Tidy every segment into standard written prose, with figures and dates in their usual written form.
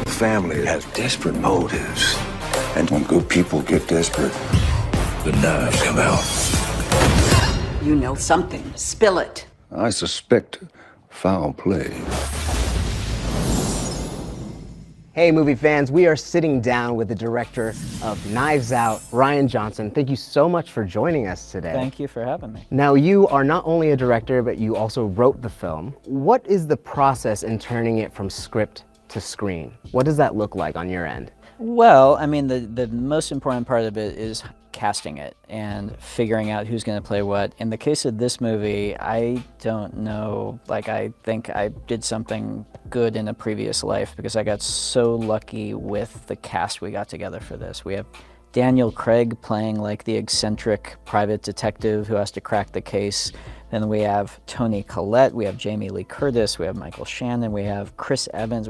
family has desperate motives. And when good people get desperate, the knives come out. You know something. Spill it. I suspect foul play. Hey, movie fans, we are sitting down with the director of Knives Out, Rian Johnson. Thank you so much for joining us today. Thank you for having me. Now, you are not only a director, but you also wrote the film. What is the process in turning it from script to screen? What does that look like on your end? Well, I mean, the most important part of it is casting it and figuring out who's going to play what. In the case of this movie, I don't know, like, I think I did something good in a previous life because I got so lucky with the cast we got together for this. We have Daniel Craig playing like the eccentric private detective who has to crack the case. Then we have Toni Collette, we have Jamie Lee Curtis, we have Michael Shannon, we have Chris Evans.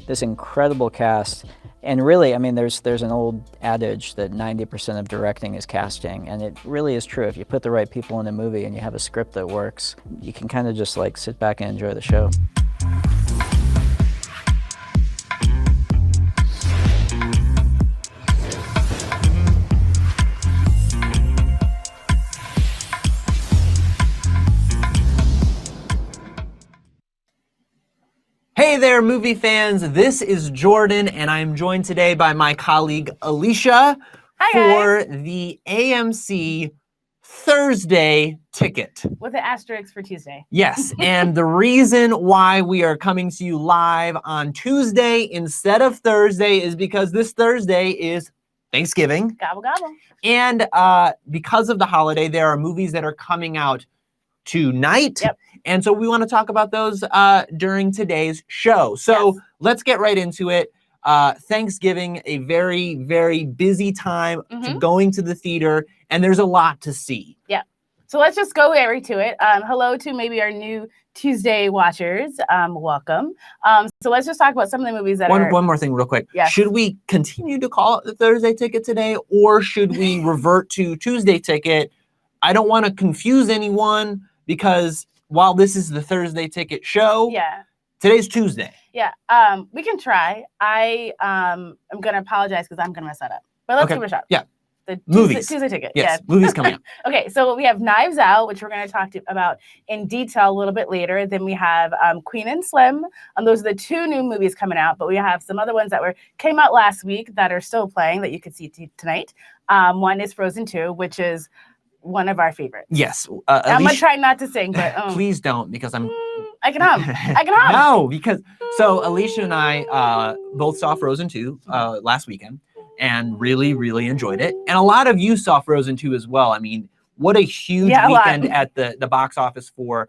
This incredible cast. And really, I mean, there's an old adage that 90% of directing is casting, and it really is true. If you put the right people in a movie and you have a script that works, you can kind of just like sit back and enjoy the show. Hey there, movie fans. This is Jordan, and I'm joined today by my colleague Alicia for the AMC Thursday ticket. With an asterisk for Tuesday. Yes, and the reason why we are coming to you live on Tuesday instead of Thursday is because this Thursday is Thanksgiving. Gobble, gobble. And because of the holiday, there are movies that are coming out tonight. Yep. And so we want to talk about those during today's show. So let's get right into it. Thanksgiving, a very, very busy time to going to the theater, and there's a lot to see. Yeah. So let's just go right to it. Hello to maybe our new Tuesday watchers. Welcome. So let's just talk about some of the movies that are... One more thing real quick. Yes. Should we continue to call it the Thursday ticket today, or should we revert to Tuesday ticket? I don't want to confuse anyone because while this is the Thursday ticket show, today's Tuesday. Yeah, we can try. I'm going to apologize because I'm going to mess that up. But let's give it a shot. Yeah. The movies. Tuesday ticket. Yes, movies coming up. Okay, so we have Knives Out, which we're going to talk about in detail a little bit later. Then we have Queen and Slim. Those are the two new movies coming out, but we have some other ones that came out last week that are still playing that you could see tonight. One is Frozen 2, which is one of our favorites. Yes. I'm going to try not to sing, but... Please don't, because I'm... I can hum. I can hum. No, because... So Alicia and I both saw Frozen 2 last weekend and really, really enjoyed it. And a lot of you saw Frozen 2 as well. I mean, what a huge weekend at the box office for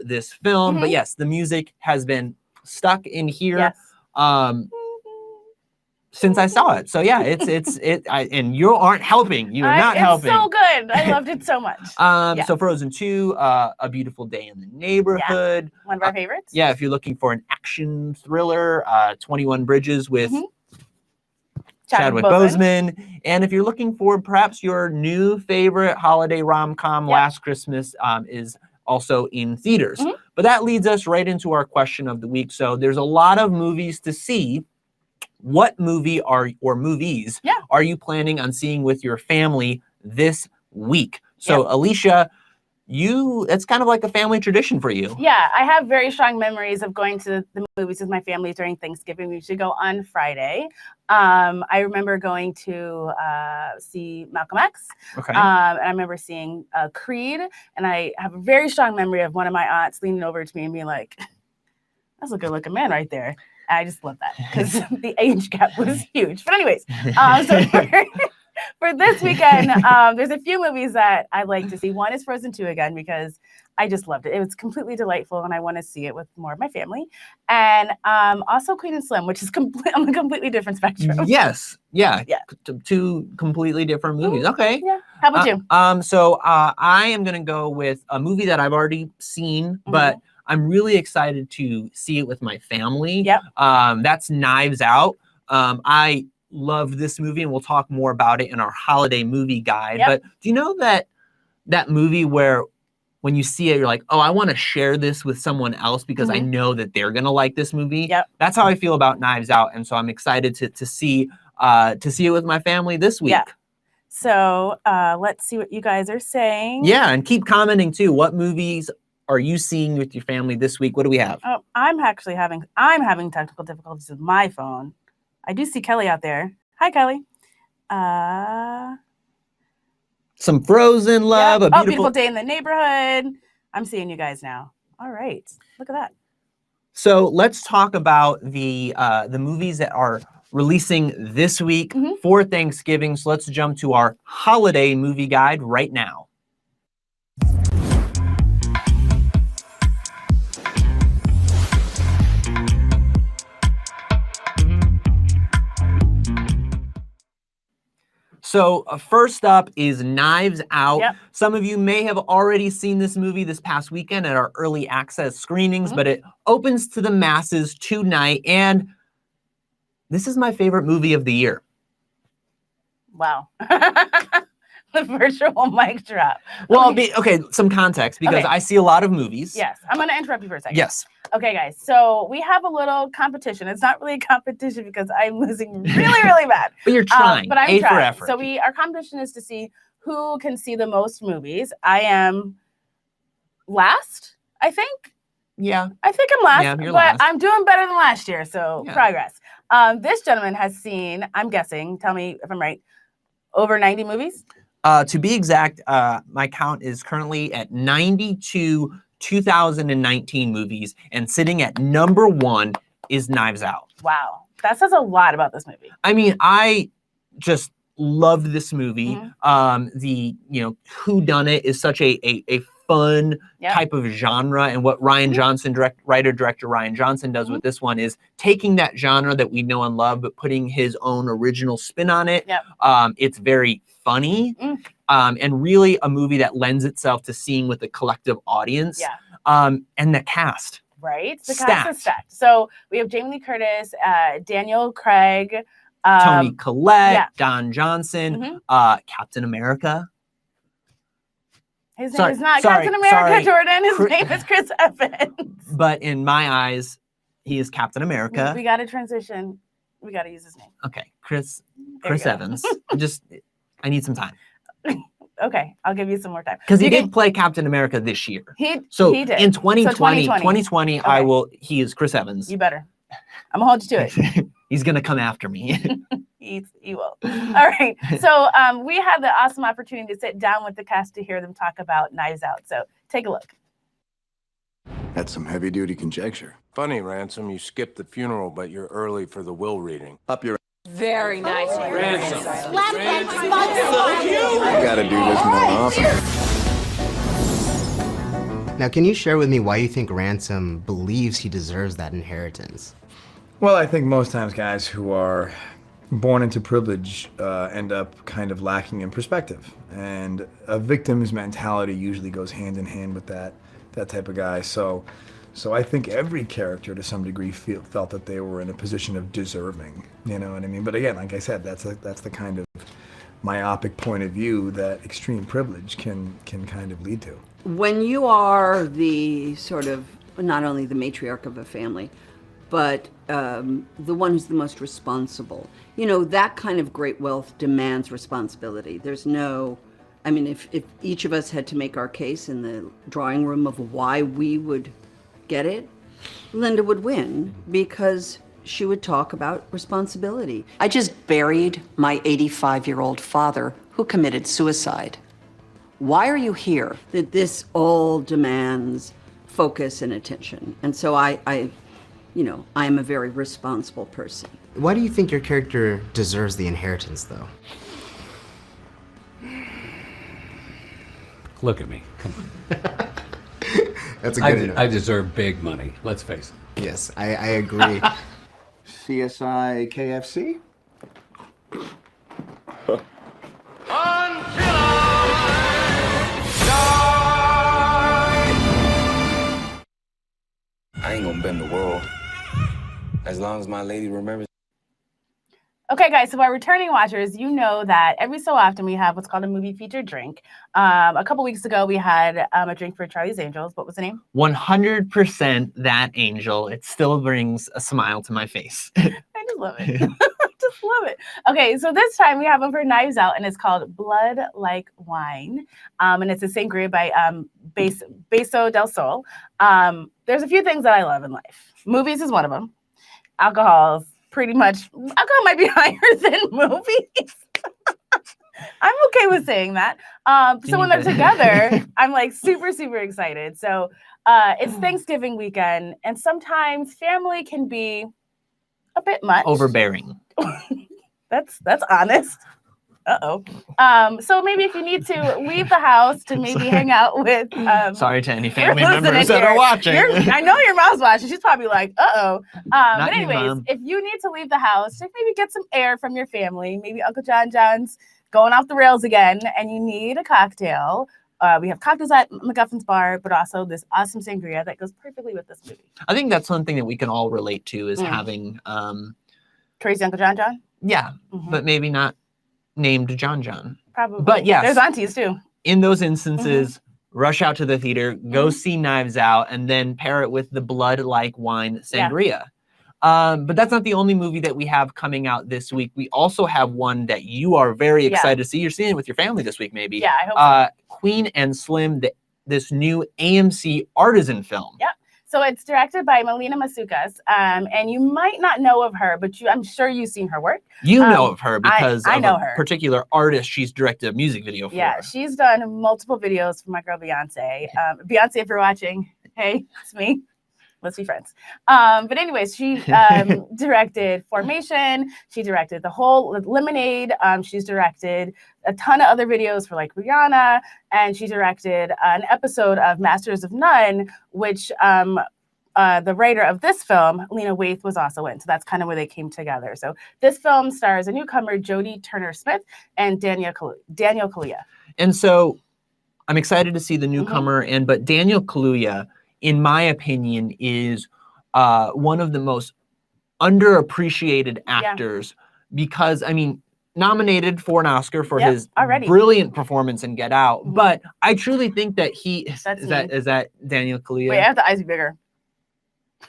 this film. But yes, the music has been stuck in here. Yes. Since I saw it. So yeah, and you aren't helping. You are not helping. It's so good. I loved it so much. So Frozen 2, A Beautiful Day in the Neighborhood. Yeah. One of our favorites. Yeah, if you're looking for an action thriller, 21 Bridges with Chadwick Boseman. And if you're looking for perhaps your new favorite holiday rom-com, Last Christmas is also in theaters. But that leads us right into our question of the week. So there's a lot of movies to see. What movie or movies are you planning on seeing with your family this week? So Alicia, it's kind of like a family tradition for you. Yeah, I have very strong memories of going to the movies with my family during Thanksgiving. We usually go on Friday. I remember going to see Malcolm X. Okay. And I remember seeing Creed. And I have a very strong memory of one of my aunts leaning over to me and being like, that's a good looking man right there. I just love that because the age gap was huge. But anyways, so for this weekend, there's a few movies that I'd like to see. One is Frozen 2 again because I just loved it. It was completely delightful and I want to see it with more of my family. And also Queen and Slim, which is on a completely different spectrum. Yes. Yeah. Two completely different movies. Okay. Yeah. How about you? So I am going to go with a movie that I've already seen, but I'm really excited to see it with my family. Yep. That's Knives Out. I love this movie, and we'll talk more about it in our holiday movie guide. But do you know that movie where when you see it, you're like, oh, I want to share this with someone else because I know that they're gonna like this movie. Yep. That's how I feel about Knives Out, and so I'm excited to see it with my family this week. Yeah. So let's see what you guys are saying. Yeah, and keep commenting too. What movies are you seeing with your family this week? What do we have? Oh, I'm having technical difficulties with my phone. I do see Kelly out there. Hi, Kelly. Some Frozen love. Yeah. A Beautiful Day in the Neighborhood. I'm seeing you guys now. All right. Look at that. So let's talk about the movies that are releasing this week for Thanksgiving. So let's jump to our holiday movie guide right now. So first up is Knives Out. Yep. Some of you may have already seen this movie this past weekend at our early access screenings, but it opens to the masses tonight, and this is my favorite movie of the year. Wow. The virtual mic drop. Well, okay, some context, because I see a lot of movies. Yes, I'm going to interrupt you for a second. Yes. Okay, guys, so we have a little competition. It's not really a competition because I'm losing really, really bad. But you're trying. But I'm A trying. for effort. So our competition is to see who can see the most movies. I am last, I think. Yeah. I think I'm last, Yeah, you're but last. I'm doing better than last year, so Yeah. progress. This gentleman has seen, I'm guessing, tell me if I'm right, over 90 movies? To be exact, my count is currently at 92 2019 movies, and sitting at number 1 is Knives Out. Wow. That says a lot about this movie. I mean, I just loved this movie. The whodunit is such a fun type of genre, and what Ryan Johnson, writer-director Ryan Johnson does with this one is taking that genre that we know and love, but putting his own original spin on it. It's very funny, and really a movie that lends itself to seeing with a collective audience. And the cast. Right? The cast is stacked. So we have Jamie Lee Curtis, Daniel Craig, Toni Collette, Don Johnson, Captain America. His name is not Captain America, Jordan. His name is Chris Evans. But in my eyes, he is Captain America. We got to transition. We got to use his name. Okay, Chris Evans. I need some time. Okay, I'll give you some more time. Because he did play Captain America this year. He did. In 2020, okay. he is Chris Evans. You better. I'm going to hold you to it. He's going to come after me. He will. All right. So we had the awesome opportunity to sit down with the cast to hear them talk about Knives Out. So take a look. That's some heavy-duty conjecture. Funny, Ransom, you skipped the funeral, but you're early for the will reading. Up your... Very nice. Ransom. You gotta do this more often. Now, can you share with me why you think Ransom believes he deserves that inheritance? Well, I think most times guys who are born into privilege end up kind of lacking in perspective. And a victim's mentality usually goes hand in hand with that type of guy. So I think every character to some degree felt that they were in a position of deserving, you know what I mean? But again, like I said, that's the kind of myopic point of view that extreme privilege can kind of lead to. When you are the sort of, not only the matriarch of a family, but the one who's the most responsible, you know, that kind of great wealth demands responsibility. There's no, I mean, if each of us had to make our case in the drawing room of why we would get it, Linda would win because she would talk about responsibility. I just buried my 85-year-old father who committed suicide. Why are you here? That this all demands focus and attention. And so I am a very responsible person. Why do you think your character deserves the inheritance, though? Look at me. Come on. That's a good enough. I deserve big money. Let's face it. Yes, I agree. CSI KFC? I ain't gonna bend the world. As long as my lady remembers. Okay, guys, so our returning watchers, you know that every so often we have what's called a movie featured drink. A couple weeks ago, we had a drink for Charlie's Angels. What was the name? 100% That Angel. It still brings a smile to my face. I just love it. I just love it. Okay, so this time we have one for Knives Out, and it's called Blood Like Wine. And it's a sangria by Beso del Sol. There's a few things that I love in life. Movies is one of them. Alcohol might be higher than movies. I'm okay with saying that. So when they're together, I'm like super, super excited. So it's Thanksgiving weekend, and sometimes family can be a bit much. Overbearing. That's honest. Uh-oh. So maybe if you need to leave the house to maybe hang out with sorry to any family members that are watching. I know your mom's watching. She's probably like, uh-oh. But anyways, Mom. if you need to leave the house, just maybe get some air from your family. Maybe Uncle John's going off the rails again, and you need a cocktail. We have cocktails at McGuffin's Bar, but also this awesome sangria that goes perfectly with this movie. I think that's one thing that we can all relate to is having Crazy Uncle John? Yeah, but maybe not named John. Probably. But yes. There's aunties too. In those instances, rush out to the theater, go see Knives Out, and then pair it with the Blood Like Wine sangria. But that's not the only movie that we have coming out this week. We also have one that you are very excited to see. You're seeing it with your family this week, maybe. Yeah, I hope so. Queen and Slim, this new AMC artisan film. Yep. So it's directed by Melina Masukas, and you might not know of her, but I'm sure you've seen her work. You know of her because I of know a her. Particular artist she's directed a music video for. Yeah, she's done multiple videos for my girl Beyonce. Beyonce, if you're watching, hey, it's me. Let's be friends. But anyways, she directed Formation. She directed the whole Lemonade. She's directed a ton of other videos for like Rihanna, and she directed an episode of Masters of None, which the writer of this film, Lena Waithe, was also in. So that's kind of where they came together. So this film stars a newcomer, Jodie Turner-Smith, and Daniel Kaluuya. And so I'm excited to see the newcomer, but Daniel Kaluuya, in my opinion, is one of the most underappreciated actors because, I mean, nominated for an Oscar for his brilliant performance in Get Out. But I truly think that he is that Daniel Kaluuya. Wait, I have the eyes be bigger.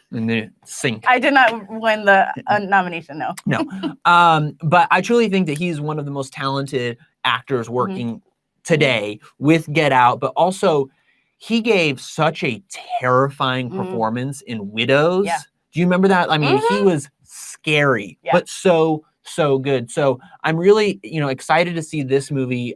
And then sink. I did not win the nomination, no. No. But I truly think that he's one of the most talented actors working today with Get Out, but also he gave such a terrifying performance in Widows. Yeah. Do you remember that? I mean, he was scary, but so good. So I'm really, excited to see this movie,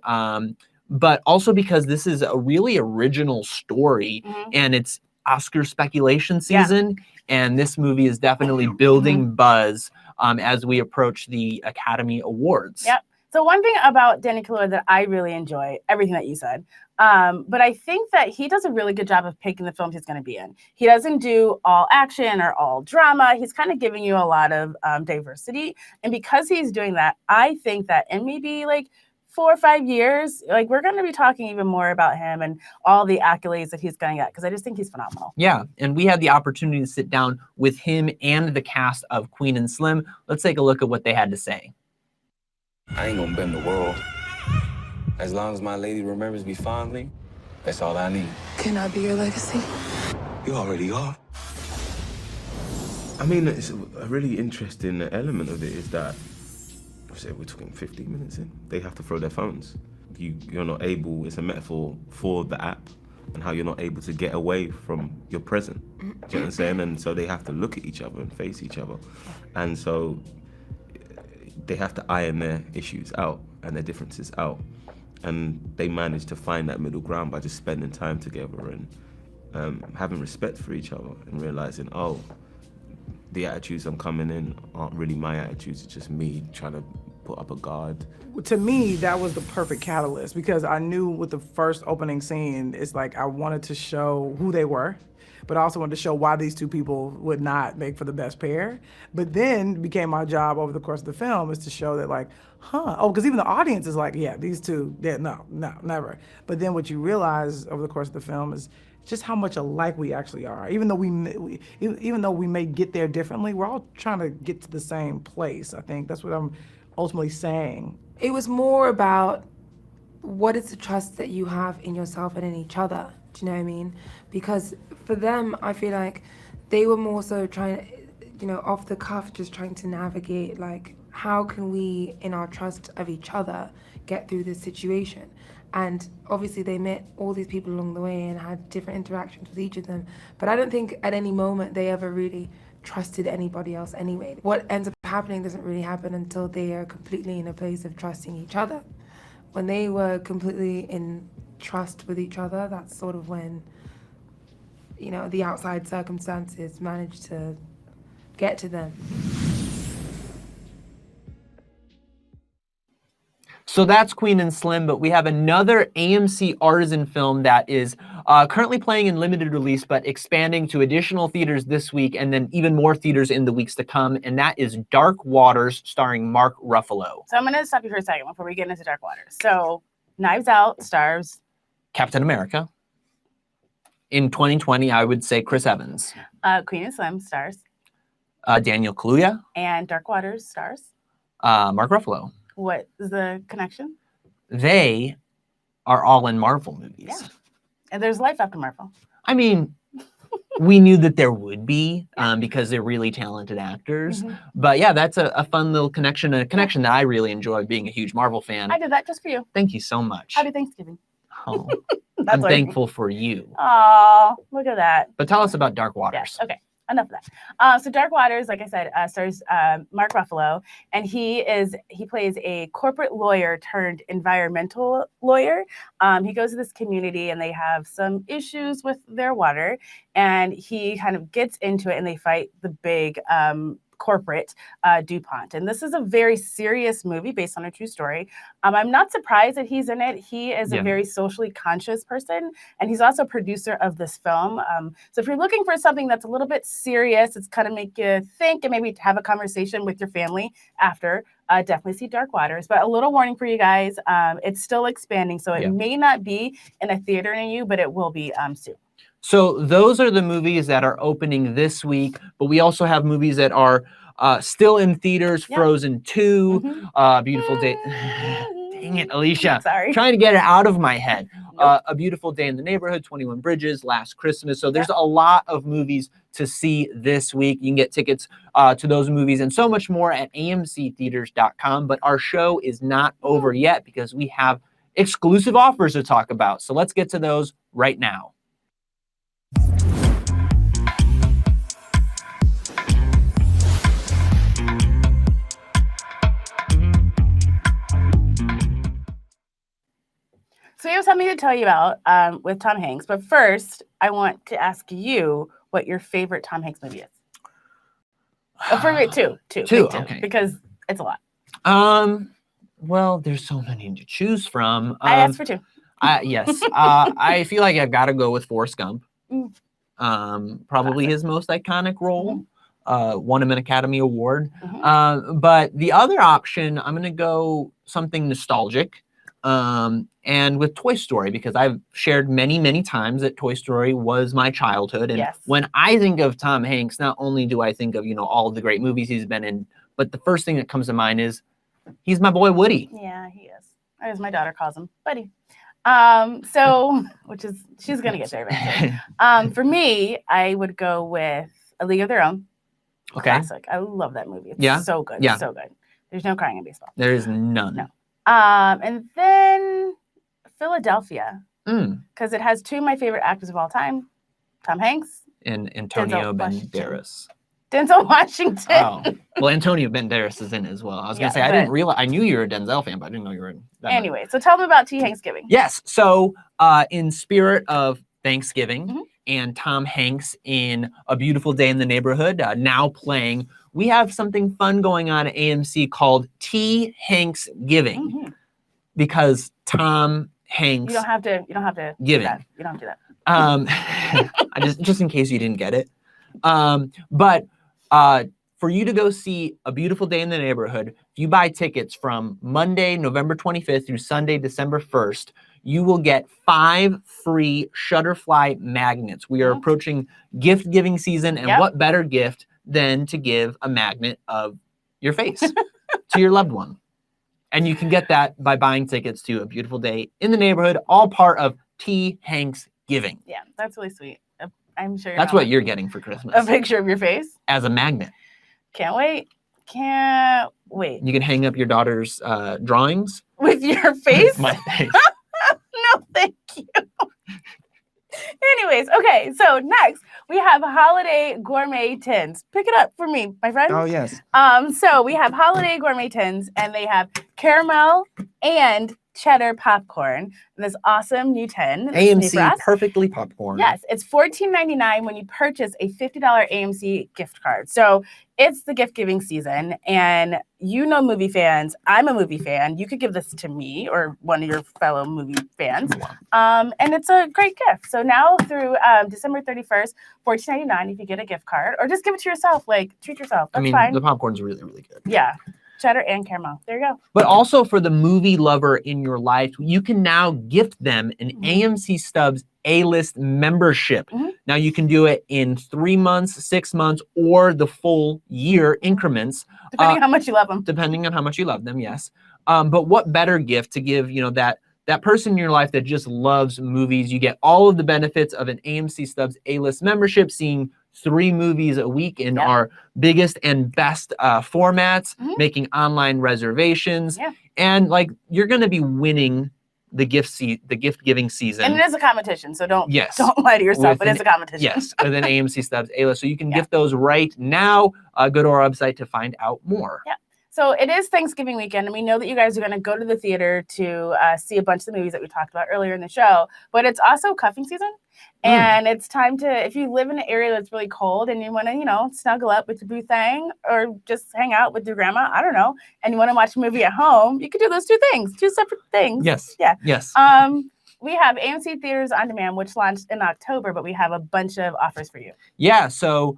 but also because this is a really original story and it's Oscar speculation season. And this movie is definitely building buzz as we approach the Academy Awards. Yep. So one thing about Daniel Kaluuya that I really enjoy, everything that you said, but I think that he does a really good job of picking the films he's going to be in. He doesn't do all action or all drama. He's kind of giving you a lot of diversity. And because he's doing that, I think that in maybe like 4 or 5 years, like we're going to be talking even more about him and all the accolades that he's going to get because I just think he's phenomenal. Yeah, and we had the opportunity to sit down with him and the cast of Queen and Slim. Let's take a look at what they had to say. I ain't gonna bend the world. As long as my lady remembers me fondly, that's all I need. Can I be your legacy? You already are. I mean, it's a really interesting element of it is that, we're talking 15 minutes in, they have to throw their phones. You're not able, it's a metaphor for the app and how you're not able to get away from your present. Do you know what I'm saying? And so they have to look at each other and face each other. And so they have to iron their issues out and their differences out. And they manage to find that middle ground by just spending time together and having respect for each other and realizing, oh, the attitudes I'm coming in aren't really my attitudes, it's just me trying to put up a guard. To me, that was the perfect catalyst because I knew with the first opening scene, it's like I wanted to show who they were, but I also wanted to show why these two people would not make for the best pair. But then it became my job over the course of the film is to show that like, because even the audience is like, yeah, these two, no, never. But then what you realize over the course of the film is just how much alike we actually are. Even though we may get there differently, we're all trying to get to the same place. I think that's what I'm ultimately saying? It was more about what is the trust that you have in yourself and in each other. Do you know what I mean? Because for them, I feel like they were more so trying, off the cuff, just trying to navigate, like, how can we, in our trust of each other, get through this situation? And obviously they met all these people along the way and had different interactions with each of them. But I don't think at any moment they ever really trusted anybody else anyway. What ends up happening doesn't really happen until they are completely in a place of trusting each other. When they were completely in trust with each other, that's sort of when, the outside circumstances managed to get to them. So that's Queen and Slim, but we have another AMC artisan film that is currently playing in limited release, but expanding to additional theaters this week and then even more theaters in the weeks to come, and that is Dark Waters, starring Mark Ruffalo. So I'm going to stop you for a second before we get into Dark Waters. So Knives Out stars Captain America. In 2020, I would say Chris Evans. Queen and Slim stars Daniel Kaluuya. And Dark Waters stars Mark Ruffalo. What is the connection? They are all in Marvel movies. Yeah. And there's life after Marvel. I mean, we knew that there would be because they're really talented actors. Mm-hmm. But yeah, that's a fun little connection, a connection that I really enjoy being a huge Marvel fan. I did that just for you. Thank you so much. Happy Thanksgiving. Oh, I'm thankful for you. Oh, look at that. But tell us about Dark Waters. Yes. Okay. Enough of that. So Dark Waters, like I said, stars Mark Ruffalo, and he plays a corporate lawyer turned environmental lawyer. He goes to this community and they have some issues with their water, and he kind of gets into it and they fight the big corporate DuPont. And this is a very serious movie based on a true story. I'm not surprised that he's in it. He is a very socially conscious person, and he's also a producer of this film. So if you're looking for something that's a little bit serious, it's kind of make you think and maybe have a conversation with your family after, definitely see Dark Waters. But a little warning for you guys, it's still expanding, so it may not be in a theater near you, but it will be soon. So those are the movies that are opening this week, but we also have movies that are still in theaters. Frozen 2, Beautiful Day. Dang it, Alicia. Sorry. Trying to get it out of my head. A Beautiful Day in the Neighborhood, 21 Bridges, Last Christmas. So there's a lot of movies to see this week. You can get tickets to those movies and so much more at amctheaters.com. But our show is not over yet because we have exclusive offers to talk about. So let's get to those right now. So we have something to tell you about with Tom Hanks. But first, I want to ask you what your favorite Tom Hanks movie is. Favorite two, okay. Because it's a lot. Well, there's so many to choose from. I asked for 2. Yes. I feel like I've got to go with Forrest Gump. Probably his most iconic role. Won him an Academy Award. But the other option, I'm going to go something nostalgic. And with Toy Story, because I've shared many, many times that Toy Story was my childhood. And when I think of Tom Hanks, not only do I think of, all of the great movies he's been in, but the first thing that comes to mind is he's my boy Woody. Yeah, he is. As my daughter calls him, Buddy. She's going to get there eventually. For me, I would go with A League of Their Own. Okay. Classic. I love that movie. It's so good. Yeah. So good. There's no crying in baseball. There is none. No. And then Philadelphia, because it has 2 of my favorite actors of all time, Tom Hanks and Antonio Banderas. Denzel Washington. Oh, well, Antonio Banderas is in it as well. I was going to say, I didn't realize, I knew you were a Denzel fan, but I didn't know you were in that. Anyway, so tell me about T. Hanksgiving. Yes. So in spirit of Thanksgiving and Tom Hanks in A Beautiful Day in the Neighborhood, now playing, we have something fun going on at AMC called T. Hanksgiving, because Tom Hanks. You don't have to giving. Do that. You don't have to do that. just in case you didn't get it. But for you to go see A Beautiful Day in the Neighborhood, if you buy tickets from Monday, November 25th through Sunday, December 1st, you will get 5 free Shutterfly magnets. We are approaching gift giving season, and what better gift than to give a magnet of your face to your loved one? And you can get that by buying tickets to A Beautiful Day in the Neighborhood, all part of T. Hanks Giving. Yeah, that's really sweet. I'm sure that's what you're getting for Christmas. A picture of your face? As a magnet. Can't wait. Can't wait. You can hang up your daughter's drawings. With your face? My face. No, thank you. Anyways, okay, so next we have holiday gourmet tins. Pick it up for me, my friend. Oh, yes. So we have holiday gourmet tins, and they have caramel and cheddar popcorn. This awesome new tin. AMC Perfectly Popcorn. Yes, it's $14.99 when you purchase a $50 AMC gift card. So it's the gift giving season, and you know movie fans. I'm a movie fan. You could give this to me or one of your fellow movie fans, and it's a great gift. So now through December 31st, $14.99 if you get a gift card, or just give it to yourself. Like treat yourself. That's fine. The popcorn's really, really good. Yeah. Cheddar and caramel. There you go. But also for the movie lover in your life, you can now gift them an AMC Stubs A-List membership. Now you can do it in 3 months, 6 months, or the full year increments. Depending on how much you love them. Depending on how much you love them, yes. But what better gift to give, that person in your life that just loves movies. You get all of the benefits of an AMC Stubs A-List membership, seeing 3 movies a week in our biggest and best formats, making online reservations. And you're going to be winning the gift giving season. And it is a competition, so don't lie to yourself. It is a competition. Yes, with an AMC Stubs A-List. So you can gift those right now. Go to our website to find out more. Yeah. So it is Thanksgiving weekend, and we know that you guys are going to go to the theater to see a bunch of the movies that we talked about earlier in the show. But it's also cuffing season, and it's time to, if you live in an area that's really cold and you want to, snuggle up with your boo thing or just hang out with your grandma, I don't know, and you want to watch a movie at home, you could do those 2 things, 2 separate things. Yes. Yeah. Yes. We have AMC Theaters On Demand, which launched in October, but we have a bunch of offers for you. Yeah. So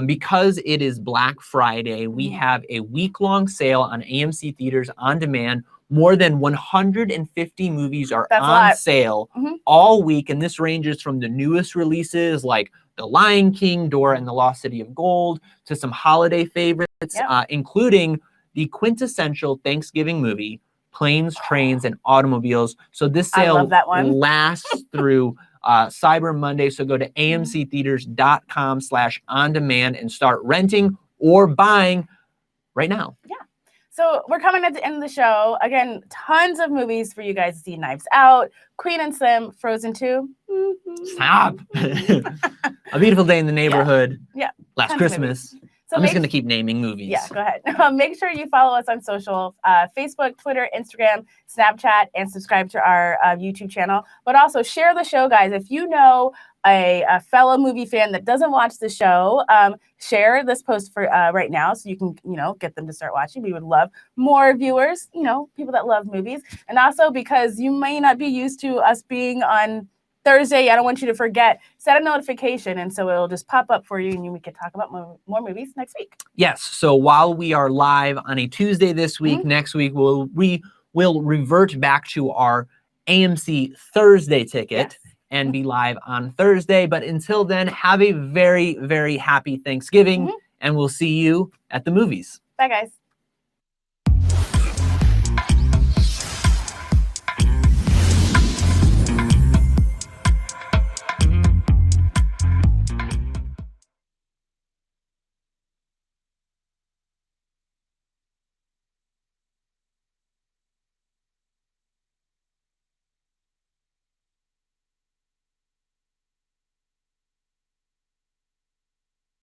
because it is Black Friday, we have a week-long sale on AMC Theaters On Demand. More than 150 movies are on sale all week, and this ranges from the newest releases like The Lion King, Dora and the Lost City of Gold, to some holiday favorites, including the quintessential Thanksgiving movie, Planes, Trains, and Automobiles. So this sale lasts through Cyber Monday. So go to amctheaters.com/on-demand and start renting or buying right now. Yeah. So we're coming at the end of the show. Again, tons of movies for you guys to see. Knives Out, Queen and Slim, Frozen 2. Stop. A Beautiful Day in the Neighborhood. Yeah. Last Christmas. So I'm just going to keep naming movies. Yeah, go ahead. Make sure you follow us on social, Facebook, Twitter, Instagram, Snapchat, and subscribe to our YouTube channel. But also share the show, guys. If you know a fellow movie fan that doesn't watch the show, share this post for right now so you can, get them to start watching. We would love more viewers, people that love movies. And also because you may not be used to us being on Thursday, I don't want you to forget, set a notification, and so it'll just pop up for you, and we can talk about more movies next week. Yes. So while we are live on a Tuesday this week, next week we will revert back to our AMC Thursday ticket and be live on Thursday. But until then, have a very, very happy Thanksgiving, and we'll see you at the movies. Bye, guys.